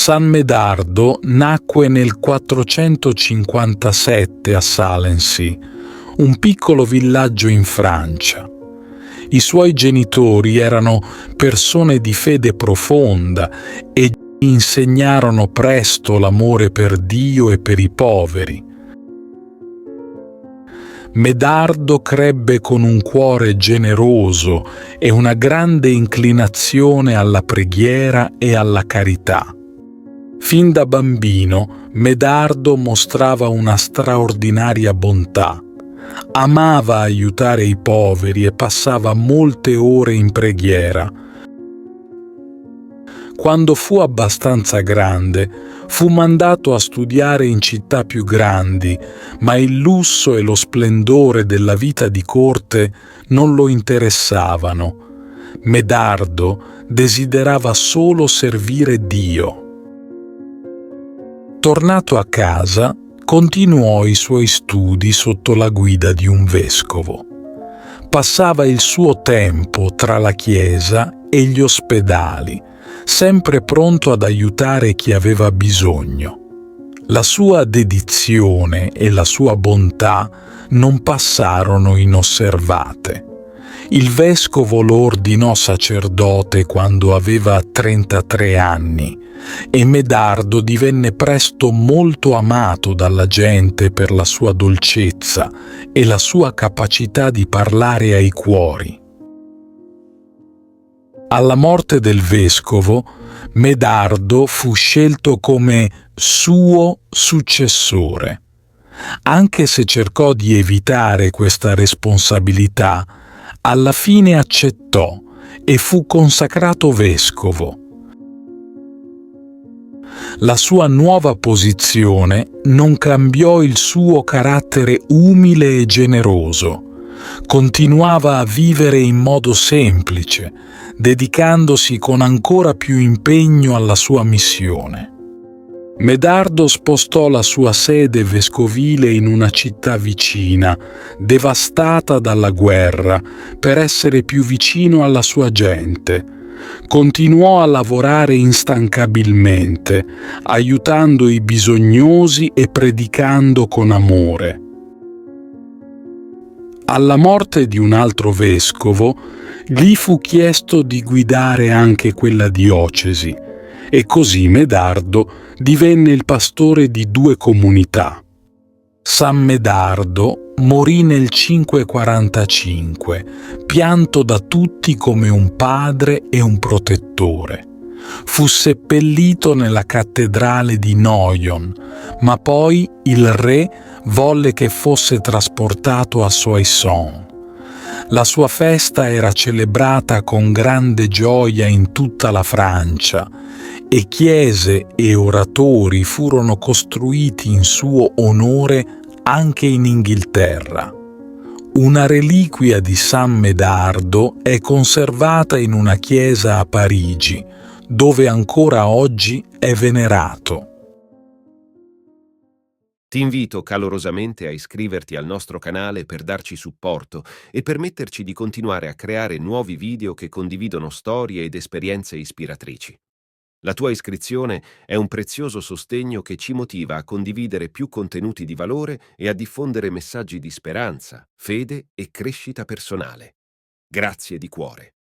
San Medardo nacque nel 457 a Salency, un piccolo villaggio in Francia. I suoi genitori erano persone di fede profonda e gli insegnarono presto l'amore per Dio e per i poveri. Medardo crebbe con un cuore generoso e una grande inclinazione alla preghiera e alla carità. Fin da bambino, Medardo mostrava una straordinaria bontà. Amava aiutare i poveri e passava molte ore in preghiera. Quando fu abbastanza grande, fu mandato a studiare in città più grandi, ma il lusso e lo splendore della vita di corte non lo interessavano. Medardo desiderava solo servire Dio. Tornato a casa, continuò i suoi studi sotto la guida di un vescovo. Passava il suo tempo tra la chiesa e gli ospedali, sempre pronto ad aiutare chi aveva bisogno. La sua dedizione e la sua bontà non passarono inosservate. Il vescovo lo ordinò sacerdote quando aveva 33 anni e Medardo divenne presto molto amato dalla gente per la sua dolcezza e la sua capacità di parlare ai cuori. Alla morte del vescovo, Medardo fu scelto come suo successore. Anche se cercò di evitare questa responsabilità, alla fine accettò e fu consacrato vescovo. La sua nuova posizione non cambiò il suo carattere umile e generoso. Continuava a vivere in modo semplice, dedicandosi con ancora più impegno alla sua missione. Medardo spostò la sua sede vescovile in una città vicina, devastata dalla guerra, per essere più vicino alla sua gente. Continuò a lavorare instancabilmente, aiutando i bisognosi e predicando con amore. Alla morte di un altro vescovo, gli fu chiesto di guidare anche quella diocesi, e così Medardo divenne il pastore di 2 comunità. San Medardo morì nel 545, pianto da tutti come un padre e un protettore. Fu seppellito nella cattedrale di Noyon, ma poi il re volle che fosse trasportato a Soissons. La sua festa era celebrata con grande gioia in tutta la Francia e chiese e oratori furono costruiti in suo onore anche in Inghilterra. Una reliquia di San Medardo è conservata in una chiesa a Parigi, dove ancora oggi è venerato. Ti invito calorosamente a iscriverti al nostro canale per darci supporto e permetterci di continuare a creare nuovi video che condividono storie ed esperienze ispiratrici. La tua iscrizione è un prezioso sostegno che ci motiva a condividere più contenuti di valore e a diffondere messaggi di speranza, fede e crescita personale. Grazie di cuore.